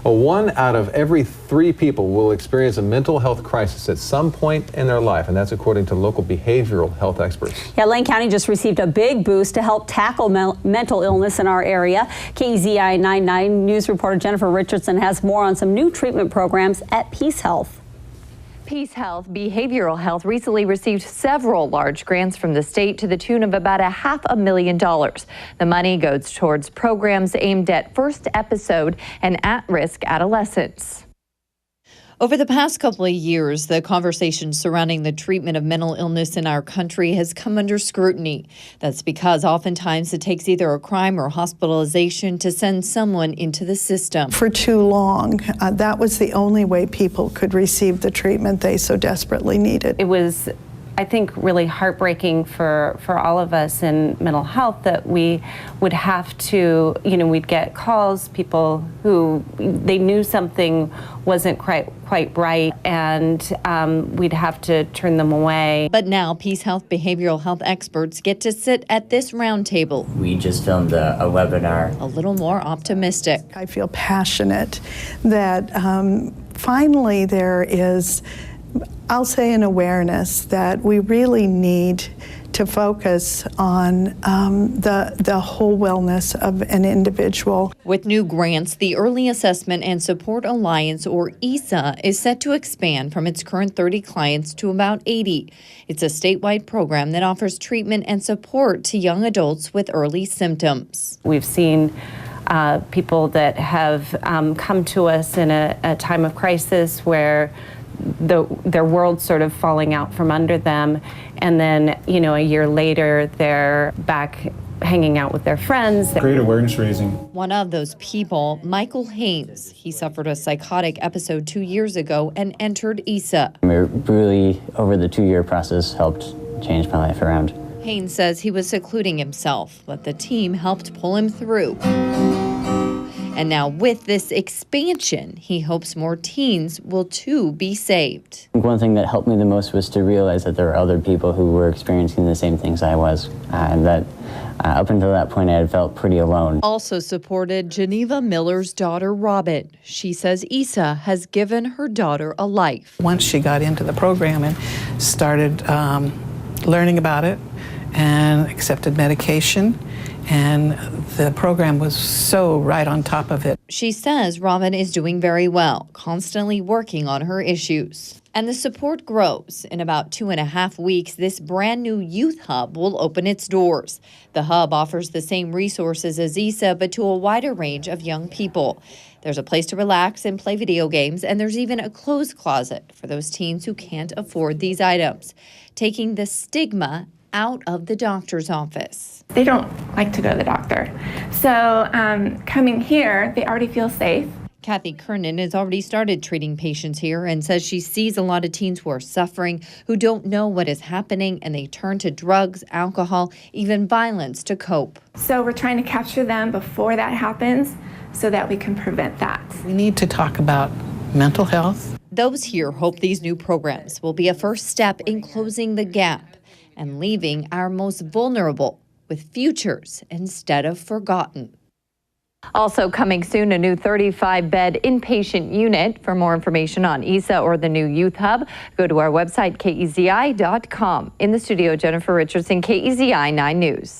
1 out of every 3 people will experience a mental health crisis at some point in their life, and that's according to local behavioral health experts. Yeah, Lane County just received a big boost to help tackle mental illness in our area. KEZI 99 News reporter Jennifer Richardson has more on some new treatment programs at Peacehealth. Peacehealth Behavioral Health recently received several large grants from the state to the tune of about $500,000. The money goes towards programs aimed at first episode and at-risk adolescents. Over the past couple of years, the conversation surrounding the treatment of mental illness in our country has come under scrutiny. That's because oftentimes it takes either a crime or hospitalization to send someone into the system. For too long, that was the only way people could receive the treatment they so desperately needed. It was, I think, really heartbreaking for all of us in mental health that we would have to, we'd get calls, people who they knew something wasn't quite right, and we'd have to turn them away. But now Peacehealth behavioral health experts get to sit at this roundtable. We just filmed a webinar. A little more optimistic. I feel passionate that finally there is, I'll say, an awareness that we really need to focus on the whole wellness of an individual. With new grants, the Early Assessment and Support Alliance, or ESA, is set to expand from its current 30 clients to about 80. It's a statewide program that offers treatment and support to young adults with early symptoms. We've seen people that have come to us in a time of crisis where their world's sort of falling out from under them, and then a year later they're back hanging out with their friends. Great awareness raising. One of those people, Michael Haynes. He suffered a psychotic episode 2 years ago and entered ESA. It really, over the 2-year process, helped change my life around. Haynes says he was secluding himself, but the team helped pull him through. And now with this expansion, he hopes more teens will too be saved. I think one thing that helped me the most was to realize that there were other people who were experiencing the same things I was, and that up until that point I had felt pretty alone. Also supported Geneva Miller's daughter, Robin. She says ESA has given her daughter a life. Once she got into the program and started learning about it and accepted medication, and the program was so right on top of it. She says Robin is doing very well, constantly working on her issues. And the support grows. In about 2.5 weeks, this brand new youth hub will open its doors. The hub offers the same resources as ESA, but to a wider range of young people. There's a place to relax and play video games, and there's even a clothes closet for those teens who can't afford these items, taking the stigma out of the doctor's office. They don't like to go to the doctor. So coming here, they already feel safe. Kathy Kernan has already started treating patients here and says she sees a lot of teens who are suffering, who don't know what is happening, and they turn to drugs, alcohol, even violence to cope. So we're trying to capture them before that happens so that we can prevent that. We need to talk about mental health. Those here hope these new programs will be a first step in closing the gap and leaving our most vulnerable with futures instead of forgotten. Also coming soon, a new 35-bed inpatient unit. For more information on ESA or the new Youth Hub, go to our website, KEZI.com. In the studio, Jennifer Richardson, KEZI 9 News.